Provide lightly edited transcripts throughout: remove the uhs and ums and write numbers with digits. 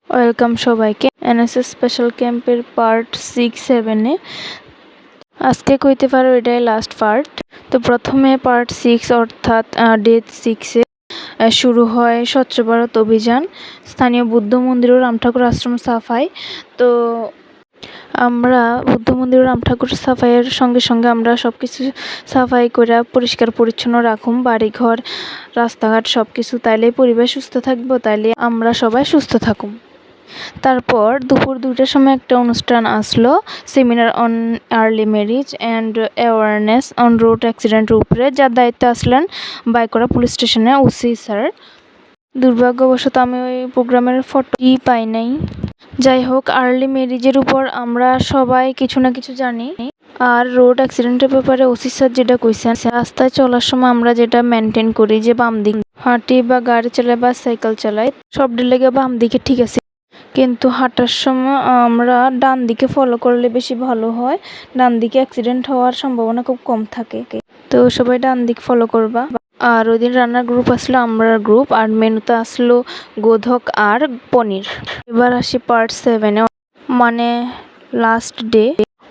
Welcome সবাইকে NSS special ক্যাম্পের part 6-7 এ। আজকে কইতে পারো এটাই লাস্ট পার্ট। তো প্রথমে পার্ট 6 অর্থাৎ ডে 6 এ শুরু হয় স্বচ্ছ ভারত অভিযান, স্থানীয় বুদ্ধ মন্দির ও রাম ঠাকুর আশ্রম সাফাই। তো আমরা বুদ্ধ মন্দির ও রাম ঠাকুর সাফাইয়ের সঙ্গে সঙ্গে আমরা সব কিছু সাফাই করে পরিষ্কার পরিচ্ছন্ন রাখুম, বাড়িঘর রাস্তাঘাট সব কিছু। তাইলে পরিবেশ সুস্থ থাকবো, তাইলে আমরা সবাই সুস্থ থাকুম। তারপর দুপুর 2টার সময় একটা অনুষ্ঠান আসলো, seminar on early marriage and awareness on road অ্যাক্সিডেন্টের উপরে, যার দায়িত্বে আসলেন বাইকরা পুলিশ স্টেশনে ওসি স্যার। দুর্ভাগ্যবশত আমি ওই প্রোগ্রামের ফটোই পাই নাই। যাই হোক, আর্লি ম্যারেজের উপর আমরা সবাই কিছু না কিছু জানি। আর রোড অ্যাক্সিডেন্টের ব্যাপারে ওসি স্যার যেটা কইছেন, রাস্তায় চলার সময় আমরা যেটা মেনটেন করি যে বাম দিক হাঁটি বা গাড়ি চালাই বা সাইকেল চালাই, সব লেগে বাম দিকে ঠিক আছে, কিন্তু হাঁটার সময় আমরা ডান দিকে ফলো করলে বেশি ভালো হয়। ডান দিকে অ্যাক্সিডেন্ট হওয়ার সম্ভাবনা খুব কম থাকে। তো সবাই ডান দিক ফলো করবা। আর ওই দিন রান্নার গ্রুপ আসলো আমরার গ্রুপ, আর মেনুতে আসলো গোধক আর পনির। এবার আসি পার্ট 7 এ, মানে লাস্ট ডে।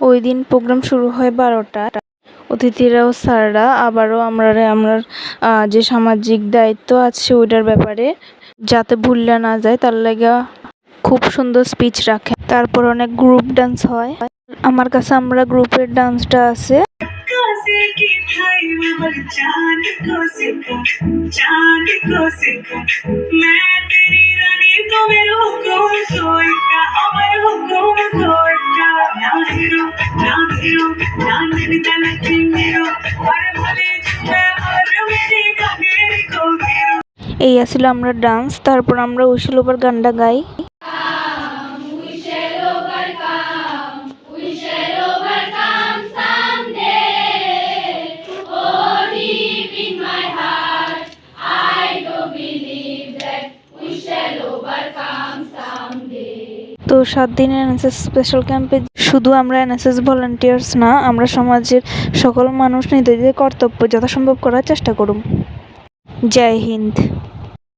ওই দিন প্রোগ্রাম শুরু হয় 12টা। অতিথিরাও স্যাররা আবারও আমরা যে সামাজিক দায়িত্ব আছে ওইটার ব্যাপারে যাতে ভুললে না যায় তার লাগা খুব সুন্দর স্পিচ রাখে। তারপর অনেক গ্রুপ ডান্স হয়। আমার কাছে আমরা গ্রুপের ডান্সটা আছে। এই আসলে আমরা ডান্স। তারপর আমরা উইশেল ওভার গানটা গাই। তো 7 দিনের এনএসএস স্পেশাল ক্যাম্পে শুধু আমরা এনএসএস ভলান্টিয়ার্স না, আমরা সমাজের সকল মানুষ নিজেদের কর্তব্য যথাসম্ভব করার চেষ্টা করুম। জয় হিন্দ।